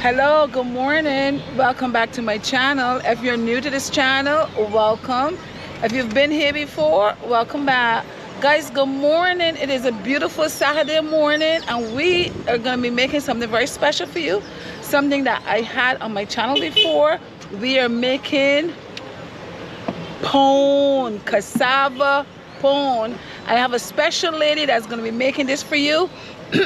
Hello, good morning. Welcome back to my channel. If you're new to this channel, welcome. If you've been here before, welcome back. Guys, good morning. It is a beautiful Saturday morning and we are going to be making something very special for you. Something that I had on my channel before. We are making pone, cassava pone. I have a special lady that's going to be making this for you.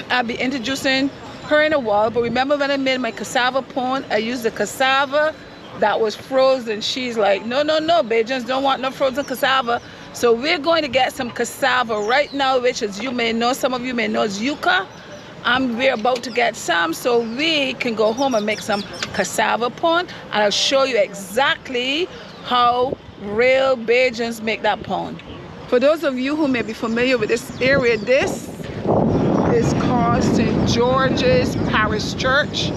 I'll be introducing her in a while, but remember when I made my cassava pone, I used the cassava that was frozen. She's like, no, Bajans don't want no frozen cassava. So we're going to get some cassava right now, which as you may know, some of you may know is yuca. We're about to get some so we can go home and make some cassava pone, and I'll show you exactly how real Bajans make that pone. For those of you who may be familiar with this area, this is called St. George's Parish Church.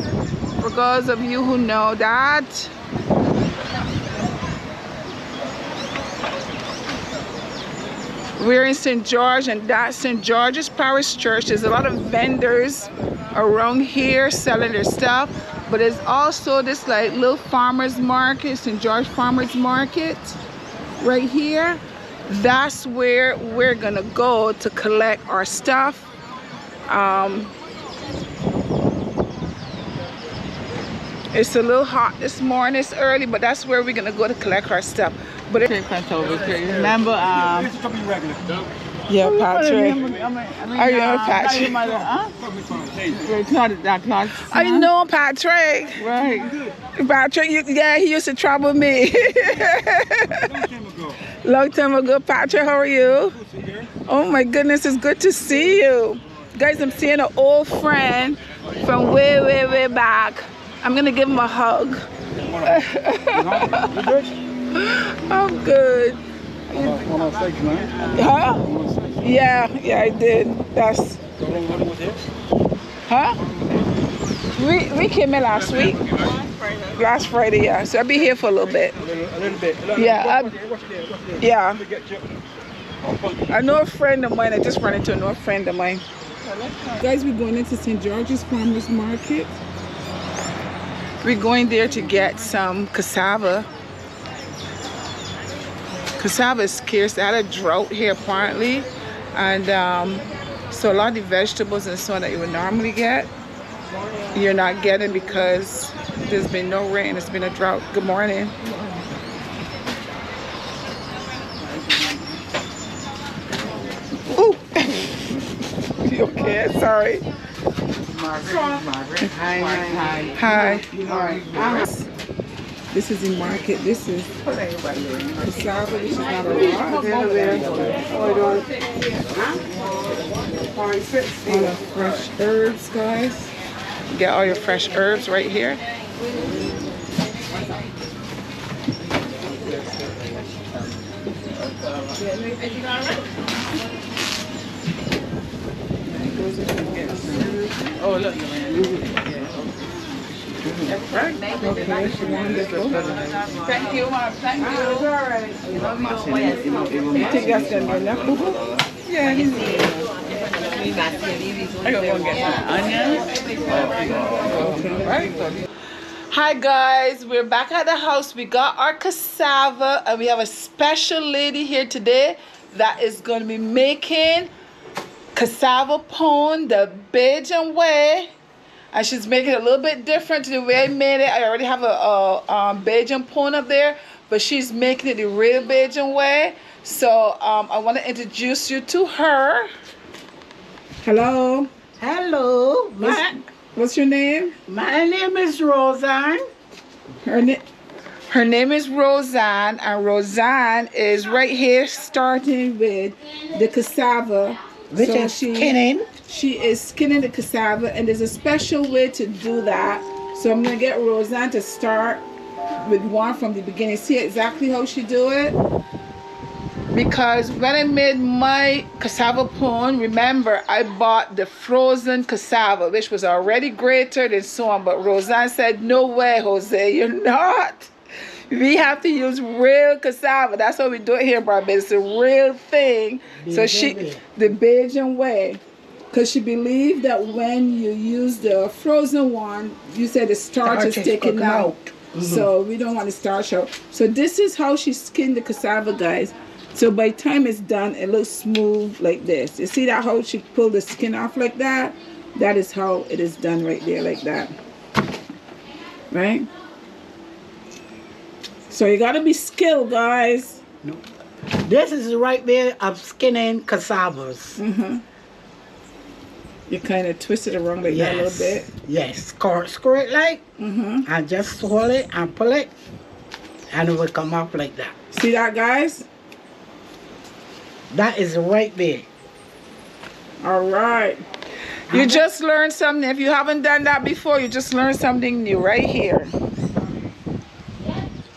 For those of you who know that, we're in St. George, and that's St. George's Parish Church. There's a lot of vendors around here selling their stuff, but there's also this like little farmers market, St. George Farmers Market right here. That's where we're gonna go to collect our stuff. It's a little hot this morning, it's early, but that's where we're gonna go to collect our stuff. But remember, yeah, Patrick. I know Patrick. I know Patrick. Right. Patrick, yeah, he used to trouble me. Long time ago, Patrick. How are you? Oh my goodness, it's good to see you. Guys, I'm seeing an old friend from way back. I'm gonna give him a hug. I'm good. Huh? Yeah, I did. That's. Huh? We came in last week. Last Friday, yeah. So I'll be here for a little bit. Yeah. Yeah. I know a friend of mine. I just ran into a friend of mine. Guys, we're going into St. George's Farmers Market. We're going there to get some cassava. Cassava is scarce. They had a drought here apparently, and so a lot of the vegetables and so on that you would normally get, you're not getting because there's been no rain. It's been a drought. Good morning. Ooh. You okay? Sorry. Margaret. Hi. This is in market. This is cassava, which is not a lot. All the fresh herbs, guys. You get all your fresh herbs right here. Oh, look. Right. Okay, wonderful. Thank you, Mark. Thank you. It's all right. You think that's going to be enough, boo-boo? Yeah, he's I gotta go and get my onions. Hi guys, we're back at the house. We got our cassava and we have a special lady here today that is going to be making cassava pone the Bajan way. And she's making it a little bit different to the way I made it. I already have a Bajan pone up there, but she's making it the real Bajan way. So I want to introduce you to her. Hello. Hello. What's your name? My name is Roseanne. Her name is Roseanne, and Roseanne is right here starting with the cassava. Which is skinning. She is skinning the cassava, and there's a special way to do that. So I'm gonna get Roseanne to start with one from the beginning. See exactly how she do it. Because when I made my cassava pone, remember I bought the frozen cassava, which was already grated and so on. But Roseanne said, "No way, Jose, you're not. We have to use real cassava. That's how we do it here in Barbados. It's a real thing." So the Bajan way. because she believed that when you use the frozen one, you said the starch is taken out. So we don't want the starch out. So this is how she skinned the cassava, guys. So by the time it's done, it looks smooth like this. You see that how she pulled the skin off like that? That is how it is done right there, like that. Right? So you gotta be skilled, guys. This is the right way of skinning cassavas. You kind of twist it around like that a little bit. Yes, screw it like, and just hold it and pull it, and it will come up like that. See that, guys? That is the right way. All right. You just learned something. If you haven't done that before, you just learned something new right here.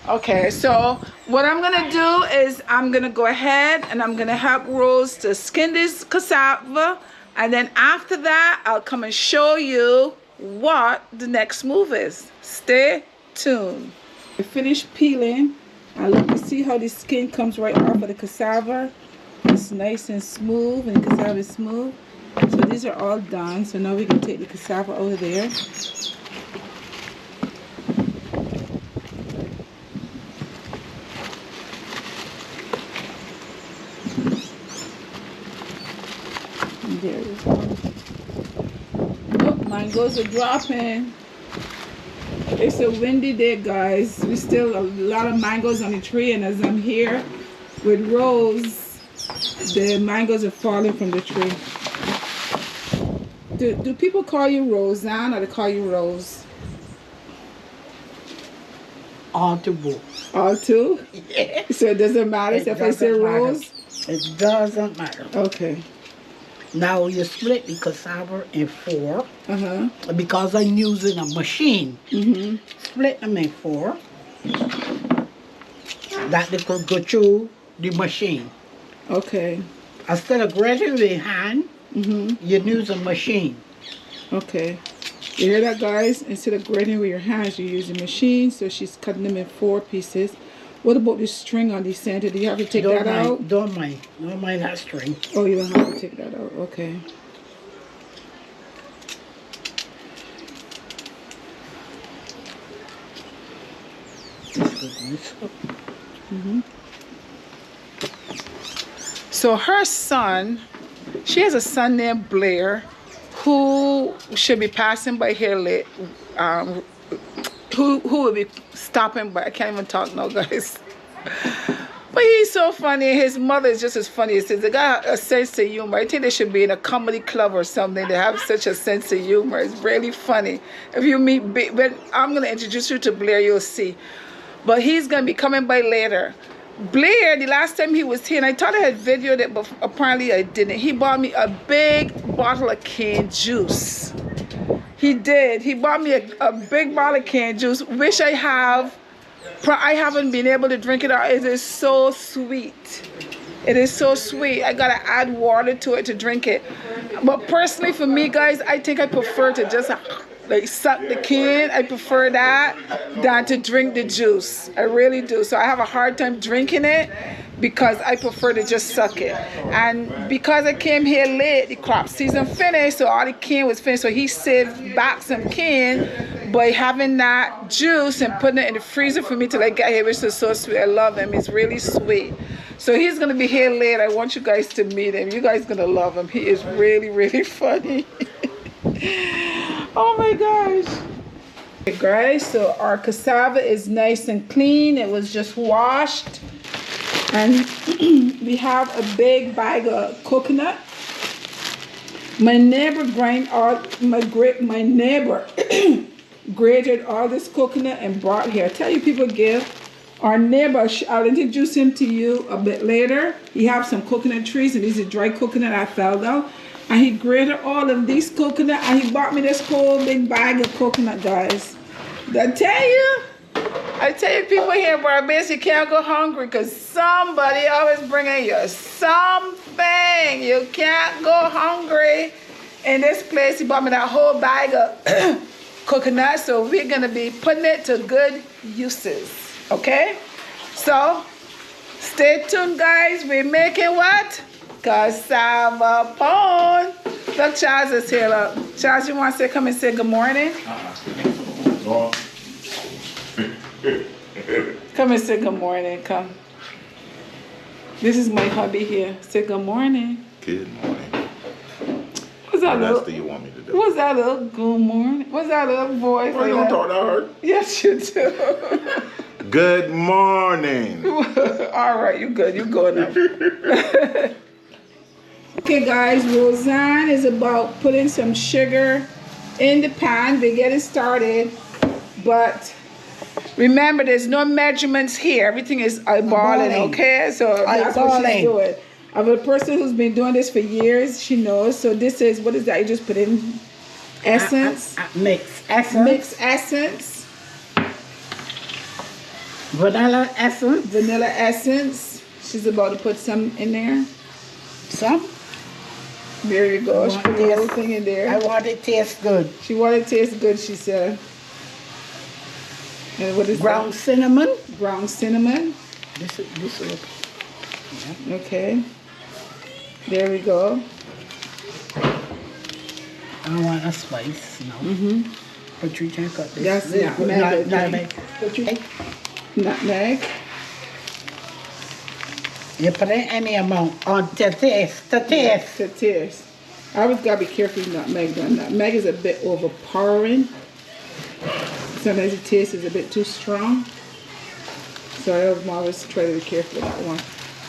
Okay, so what I'm gonna do is I'm gonna go ahead and I'm gonna help Rose to skin this cassava, and then after that I'll come and show you what the next move is. Stay tuned. We finished peeling, and look, you see how the skin comes right off of the cassava. It's nice and smooth, and the cassava is smooth. So these are all done. So now we can take the cassava over there. There we go. Look, mangoes are dropping. It's a windy day, guys. We still a lot of mangoes on the tree, and as I'm here with Rose, the mangoes are falling from the tree. Do people call you Roseanne or they call you Rose? All to both. All two? Yeah. So it doesn't matter if I say Rose? It doesn't matter. Okay. Now you split the cassava in 4. Uh-huh. Because I'm using a machine. Split them in 4. That they could go through the machine. Okay. Instead of grating with hand, you use a machine. Okay. You hear that, guys? Instead of grating with your hands, you use a machine. So she's cutting them in 4 pieces. What about the string on the center? Do you have to take that out? Don't mind. Don't mind that string. Oh, you don't have to take that out. Okay. So her son, she has a son named Blair, who should be passing by here late. Who will be stopping by? I can't even talk now, guys. But he's so funny. His mother is just as funny as his. They got a sense of humor. I think they should be in a comedy club or something. They have such a sense of humor. It's really funny. If you meet, but I'm going to introduce you to Blair, you'll see. But he's going to be coming by later. Blair, the last time he was here, and I thought I had videoed it, but apparently I didn't. He bought me a big bottle of canned juice. He did. He bought me a big bottle of canned juice, which I have. I haven't been able to drink it out. It is so sweet. It is so sweet. I gotta add water to it to drink it. But personally, for me, guys, I think I prefer to just like suck the can. I prefer that than to drink the juice. I really do. So I have a hard time drinking it because I prefer to just suck it. And because I came here late, the crop season finished, so all the can was finished. So he saved back some can by having that juice and putting it in the freezer for me till I get here, which is so sweet. I love him. He's really sweet. So he's gonna be here late. I want you guys to meet him. You guys are gonna love him. He is really, really funny. Oh my gosh. Okay, guys, so our cassava is nice and clean. It was just washed. And we have a big bag of coconut. My neighbor my neighbor grated all this coconut and brought here. I tell you, people give. Our neighbor, I'll introduce him to you a bit later. He has some coconut trees, and these are dry coconut I fell down. And he grated all of these coconut, and he bought me this whole big bag of coconut, guys. I tell you, people here in Barbados, you can't go hungry because somebody always bringing you something. You can't go hungry. In this place, he bought me that whole bag of coconut, so we're going to be putting it to good uses, okay? So, stay tuned, guys. We're making what? Cassava pone. Look, Charles is here. Look. Charles, you want to say, come and say good morning? Come and say good morning. Come. This is my hubby here. Say good morning. Good morning. What's that What little? else do you want me to do? What's that little good morning? What's that little voice? Why you like don't that? talk that hard? Yes, you do. Good morning. All right, you good. You good now. Okay, guys, Roseanne is about putting some sugar in the pan. We're getting started, but remember, there's no measurements here. Everything is eyeballing, okay? So that's what she's doing. I'm a person who's been doing this for years. She knows. So this is, what is that? You just put in essence. Mix essence. Mix essence. Vanilla essence. Vanilla essence. She's about to put some in there. Some. There you go. She put the whole thing in there. I want it to taste good. She wanted it to taste good, she said. And what is Ground that? cinnamon. Ground cinnamon. This is. Yeah. Okay. There we go. I want a spice, no. Mm-hmm. But you can cut this. That's nutmeg. Nutmeg. Nutmeg. You put in any amount on to taste. To taste. To taste. I always gotta be careful with nutmeg. Nutmeg is a bit overpowering. Sometimes the taste is a bit too strong. So I always try to be careful with that one.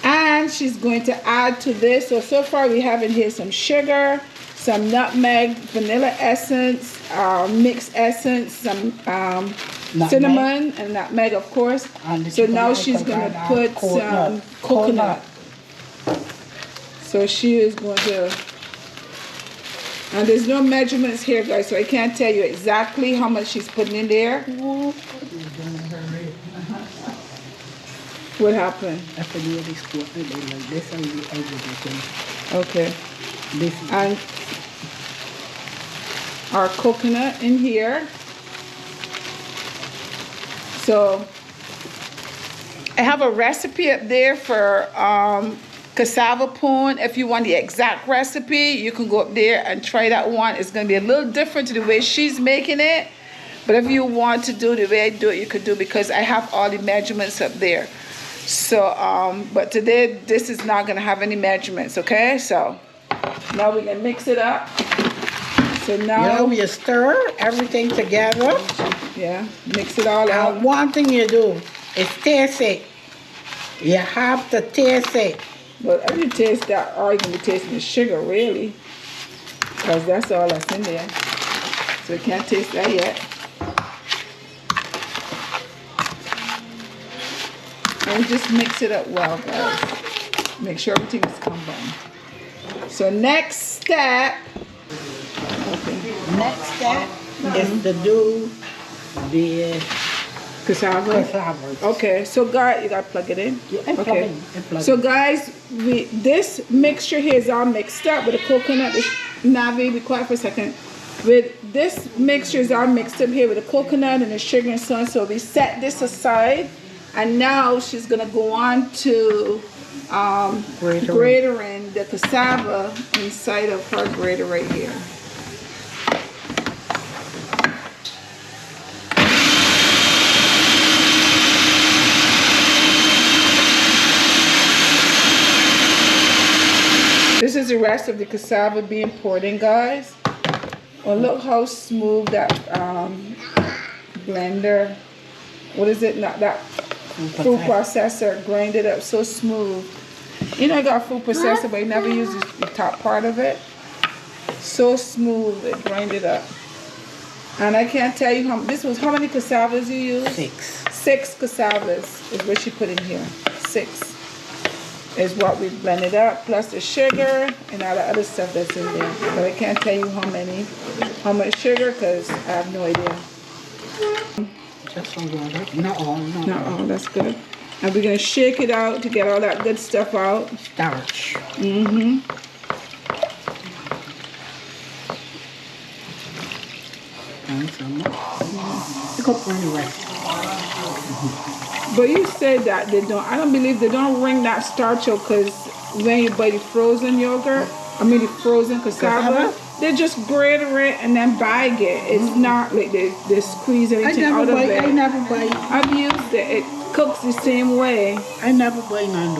And she's going to add to this. So far we have in here some sugar, some nutmeg, vanilla essence, mixed essence, some cinnamon and nutmeg, of course. So now she's going to put some coconut. So she is going to, and there's no measurements here, guys, so I can't tell you exactly how much she's putting in there. What happened? After you already squirt it like this, and you everything. Okay. This And our coconut in here. So I have a recipe up there for cassava pone. If you want the exact recipe, you can go up there and try that one. It's going to be a little different to the way she's making it. But if you want to do the way I do it, you could do, because I have all the measurements up there. So, but today, this is not going to have any measurements, okay? So, now we can mix it up. So now... you stir everything together. Yeah, mix it all out. And one thing you do is taste it. You have to taste it. But if you taste that, all you're going to be tasting is sugar, really. Because that's all that's in there. So you can't taste that yet. And just mix it up well, guys. Make sure everything is combined. So next step. Okay. Next step is to do the Cassava. Okay, so guys, you gotta plug it in. Yeah, okay. plug So it. guys, this mixture here is all mixed up with the coconut. Navi, be quiet for a second. With this mixture is all mixed up here with the coconut and the sugar and so on. So we set this aside, and now she's gonna go on to gratering the cassava inside of her grater right here. This is the rest of the cassava being poured in, guys. Well, look how smooth that blender, what is it, not that food processor, grind it up so smooth. You know, I got a food processor, but I never use the top part of it. So smooth, it grind it up. And I can't tell you how many cassavas you use? 6. 6 cassavas is what she put in here. 6 is what we blended up, plus the sugar and all the other stuff that's in there. But I can't tell you how much sugar, because I have no idea. Just some water. Not all. Not all, that's good. And we're gonna shake it out to get all that good stuff out. Starch. Mm-hmm. And some. Pick up on the rest. But you said that they don't, I don't believe they don't wring that starch out, because when you buy the frozen yogurt, I mean the frozen cassava. Cassava? They just grate it and then bag it. It's not like they squeeze anything out of it. I never buy. I've used it. It cooks the same way. I never buy none.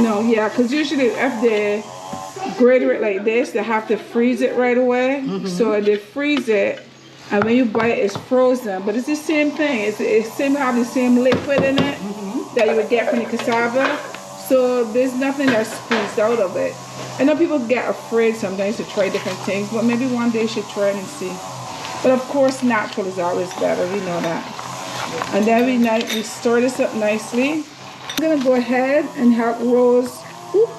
No, yeah, because usually if they grate it like this, they have to freeze it right away. So they freeze it, and when you buy it, it's frozen. But it's the same thing. It's same have the same liquid in it that you would get from the cassava. So there's nothing that's squeezed out of it. I know people get afraid sometimes to try different things, but maybe one day you should try it and see. But of course, natural is always better. We know that. And every night we stir this up nicely. I'm gonna go ahead and help Rose. Ooh,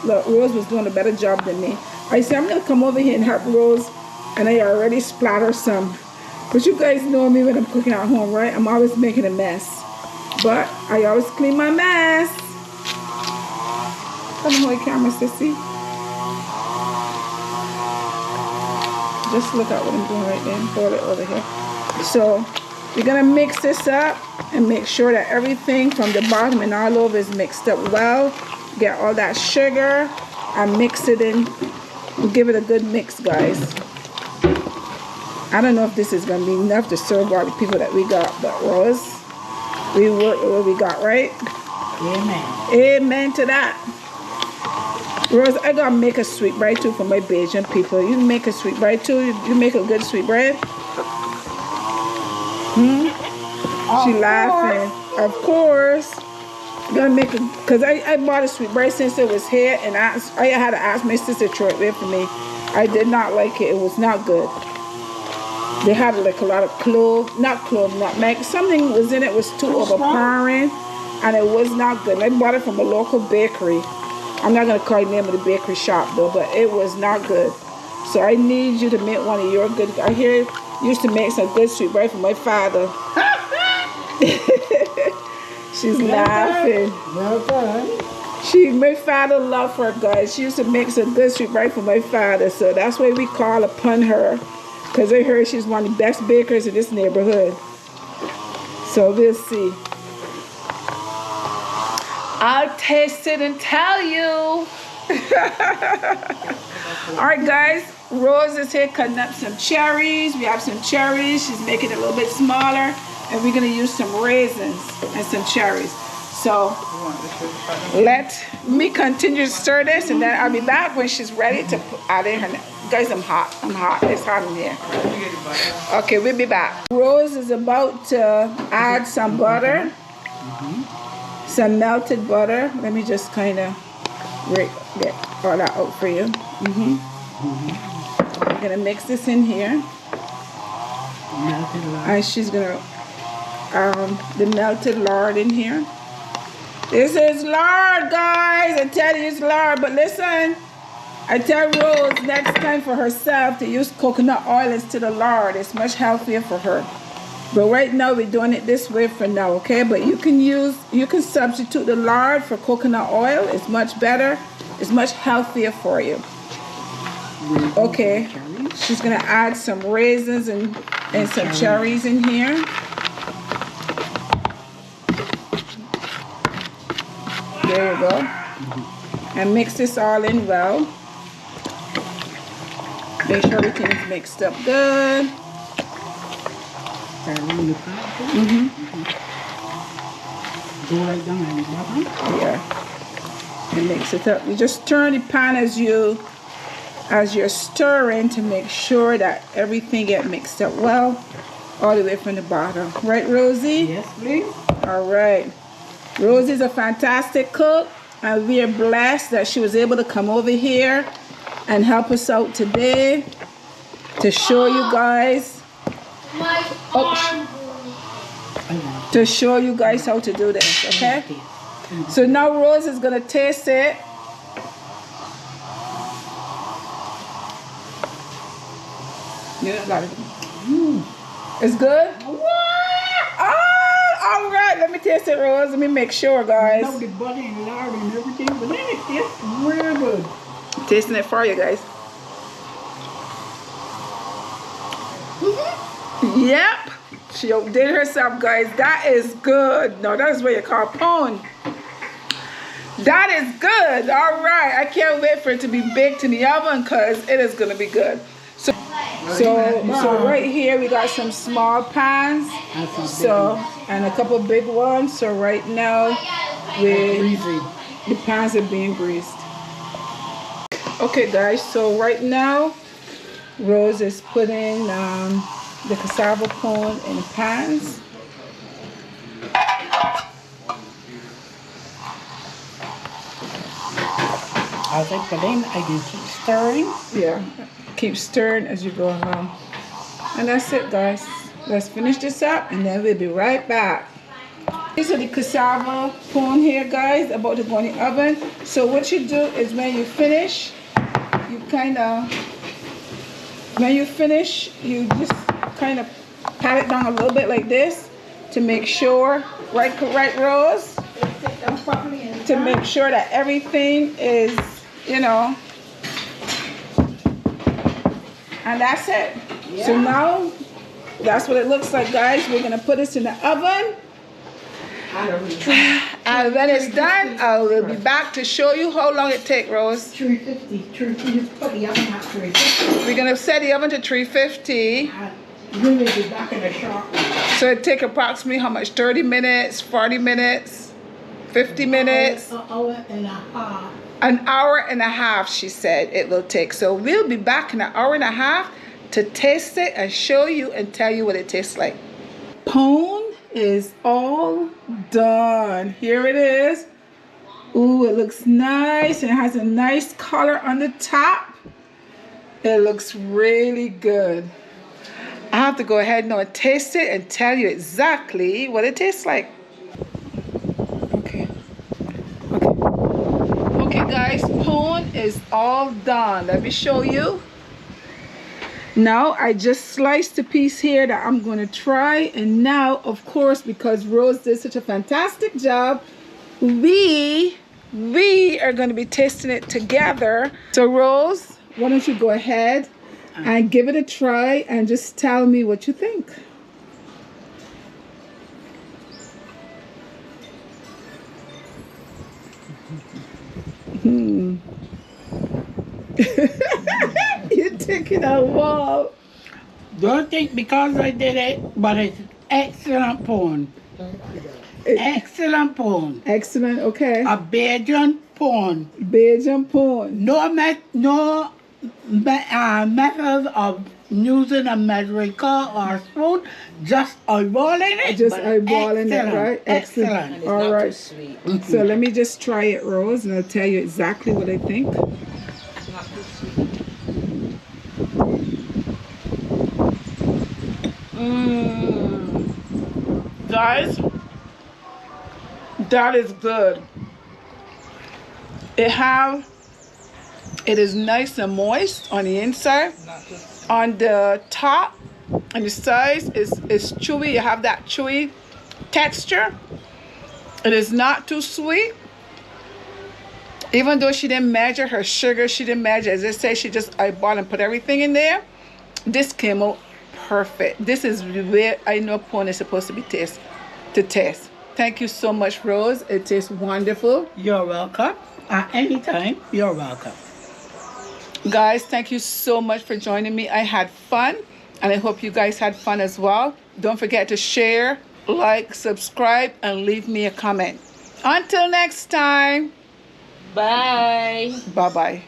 look, Rose was doing a better job than me. I said I'm gonna come over here and help Rose, and I already splattered some. But you guys know me when I'm cooking at home, right? I'm always making a mess. But I always clean my mess. Come on, camera, sissy. Just look at what I'm doing right there. Hold it over here. So we're gonna mix this up and make sure that everything from the bottom and all over is mixed up well. Get all that sugar and mix it in. Give it a good mix, guys. I don't know if this is gonna be enough to serve all the people that we got, but Rose, we work with what we got, right? Amen. Amen to that. Rose, I gotta make a sweet bread too for my Bajan people. You make a sweet bread too? You make a good sweet bread? She laughing. Of course. You gotta make it, because I bought a sweet bread since it was here, and I had to ask my sister to try it with me. I did not like it. It was not good. They had like a lot of nutmeg. Something was in it was too overpowering, and it was not good. I bought it from a local bakery. I'm not going to call the name of the bakery shop though, but it was not good. So I need you to make one of your good. I hear you used to make some good sweet bread for my father. She's laughing. Well done. My father loved her, guys. She used to make some good sweet bread for my father. So that's why we call upon her. Because I heard she's one of the best bakers in this neighborhood. So we'll see. I'll taste it and tell you. All right, guys. Rose is here cutting up some cherries. We have some cherries. She's making it a little bit smaller. And we're going to use some raisins and some cherries. So let me continue to stir this, and then I'll be back when she's ready to add in her. Guys, I'm hot. I'm hot. It's hot in here. Okay, we'll be back. Rose is about to add some butter. Some melted butter. Let me just kind of get all that out for you. I'm gonna mix this in here, and she's gonna the melted lard in here. This is lard, guys. I tell you, it's lard. But listen, I tell Rose next time for herself to use coconut oil instead of lard. It's much healthier for her. But right now we're doing it this way for now, okay? But you can substitute the lard for coconut oil. It's much better. It's much healthier for you. Okay, she's gonna add some raisins and some cherries in here. There we go. And mix this all in well. Make sure everything is mixed up good. Yeah. And mix it up. You just turn the pan as you're stirring to make sure that everything gets mixed up well, all the way from the bottom. Right, Rosie? Yes, please. All right. Rosie's a fantastic cook, and we are blessed that she was able to come over here and help us out today to show you guys. To show you guys how to do this, okay? So now Rose is gonna taste it. Yeah, got it. It's good? Ah, all right, let me taste it, Rose. Let me make sure, guys. Now the butter and lard and everything, but then it tastes really good. I'm tasting it for you guys. Yep, she outdid herself, guys. That is good. No, that is what you call pone. That is good. All right. I can't wait for it to be baked in the oven because it is going to be good. So right here we got some small pans. And a couple big ones. So right now the pans are being greased. Okay, guys. So right now Rose is putting the cassava pone in the pans. As I put in, I can keep stirring. Yeah, keep stirring as you go along. And that's it, guys. Let's finish this up and then we'll be right back. These are the cassava pone here, guys, about to go in the oven. So what you do is when you finish, you just kind of pat it down a little bit like this to make sure, right Rose? To make sure that everything is, you know, and that's it. Yeah. So now that's what it looks like, guys. We're gonna put this in the oven, and when it's done, I will be back to show you how long it takes, Rose. 350. Put the oven at 350. We're gonna set the oven to 350. We will be back in a short while. So it takes approximately how much? 30 minutes, 40 minutes, 50 minutes? An hour and a half. An hour and a half, she said it will take. So we'll be back in an hour and a half to taste it and show you and tell you what it tastes like. Pone is all done. Here it is. Ooh, it looks nice and it has a nice color on the top. It looks really good. I have to go ahead now and taste it and tell you exactly what it tastes like. Okay, guys, pone is all done. Let me show you. Now I just sliced a piece here that I'm going to try, and now of course, because Rose did such a fantastic job, we are going to be tasting it together. So Rose, why don't you go ahead and give it a try and just tell me what you think. You're taking a while. Don't think because I did it, but it's excellent pone. Excellent pone. Excellent, okay. A Bajan pone. Bajan pone. No method of using a measuring cup or spoon, just eyeballing it. Just eyeballing it, right? Excellent. All right. So let me just try it, Rose, and I'll tell you exactly what I think. Guys, that is good. It is nice and moist on the inside. On the top and the sides is chewy. You have that chewy texture. It is not too sweet. Even though she didn't measure her sugar, she didn't measure, as I say, she just eyeballed and put everything in there. This came out perfect. This is the way I know pone is supposed to be taste. Thank you so much, Rose. It tastes wonderful. You're welcome. At any time, you're welcome. Guys, thank you so much for joining me. I had fun, and I hope you guys had fun as well. Don't forget to share, like, subscribe, and leave me a comment. Until next time. Bye. Bye-bye.